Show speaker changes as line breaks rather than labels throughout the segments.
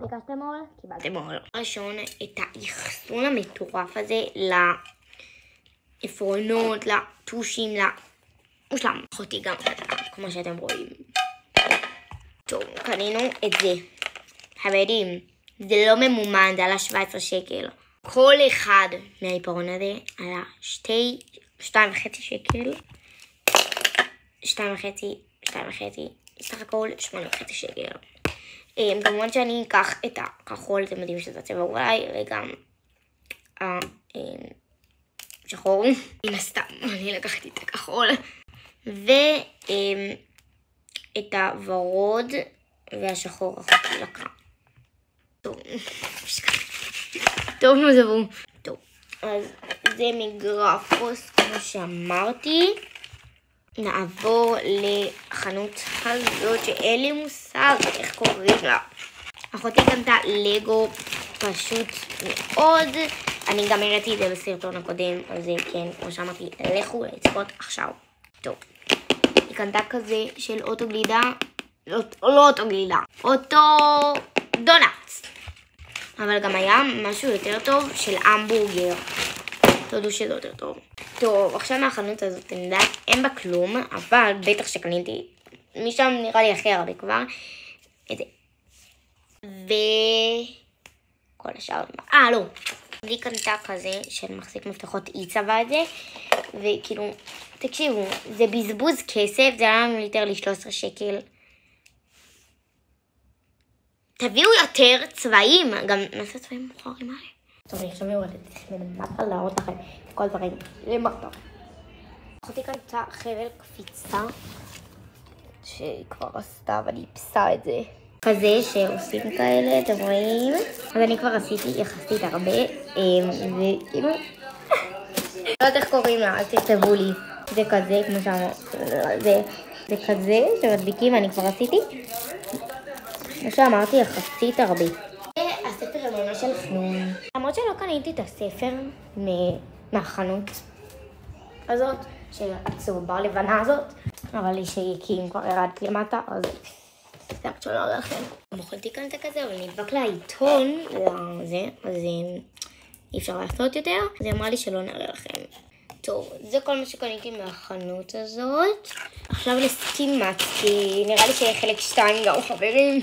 ביקשתם עול? קיבלתם עול. ראשון, את האחסון המטורף הזה לעפרונות, לטושים, מושלם. אחותי גם קטנה, כמו שאתם רואים. טוב, קנינו את זה. חברים, זה לא ממומן, זה עלה 17 שקל. כל אחד מהעיפרון הזה עלה 2.5 שקל. 2.5, סך הכל 8.5 שקל. כמובן שאני אקח את הכחול, אתם יודעים שזה הצבע אולי, וגם שחור. מן הסתם, אני לקחתי את הכחול. ואת הוורוד והשחור אחותי לקחה. טוב, מזבו. טוב, אז זה מגרפוס, כמו שאמרתי. נעבור לחנות הזאת שאין לי מושג איך קוראים לה. אחותי קנתה לגו פשוט מאוד. אני גם הראיתי את זה בסרטון הקודם, אז כן, כמו שאמרתי, לכו לצפות עכשיו. טוב, היא קנתה כזה של אוטו גלידה, לא אוטו גלידה, אוטו דונאטס. אבל גם היה משהו יותר טוב של המבורגר. תודו שזה יותר טוב. טוב, עכשיו מהחנות הזאת, אני יודעת, אין בה כלום, אבל בטח שקניתי, משם נראה לי הכי הרבה כבר, את זה. כל השאר, לא. היא קנתה כזה של מחזיק מפתחות, היא צבעה את זה, וכאילו, תקשיבו, זה בזבוז כסף, זה היה לנו ליטרלי 13 שקל. תביאו יותר צבעים, גם נעשה צבעים מוכרים האלה. טוב, אני עכשיו יורדת למטה להראות לכם כל דברים למטה. אחותי קנתה חבל קפיצה שהיא כבר עשתה ואני אפסה את זה. כזה שעושים כאלה, אתם רואים? אז אני כבר עשיתי יחסית הרבה, וכאילו, לא יודעת איך קוראים לה, אז תכתבו לי. זה כזה, כמו שאמרו, זה כזה שמדביקים, אני כבר עשיתי. כמו שאמרתי, יחסית הרבה. הספר אמונה של חנון. למרות שלא קניתי את הספר מהחנות הזאת, של הצהובה הלבנה הזאת, אבל היא שהקים כבר ירדתי למטה, אז זה רק שלא הולך לכם. המוכלתי קנתה כזה, אבל נדבק לעיתון לזה, אז אי אפשר לעשות יותר, אז היא אמרה לי שלא נראה לכם. טוב, זה כל מה שקניתי מהחנות הזאת. עכשיו לסטימת, כי נראה לי שיהיה חלק 2 גם, חברים.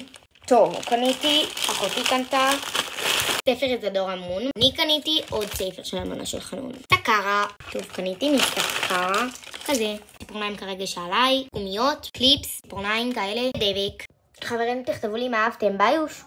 טוב, קניתי, אחותי קנתה ספר איזדור אמון. אני קניתי עוד ספר של אמונה של חנון. סקרה. טוב, קניתי מסקרה כזה. ציפורניים כרגע שעליי, קומיות, קליפס, ציפורניים כאלה, דבק. חברים, תכתבו לי מה אהבתם, ביוש.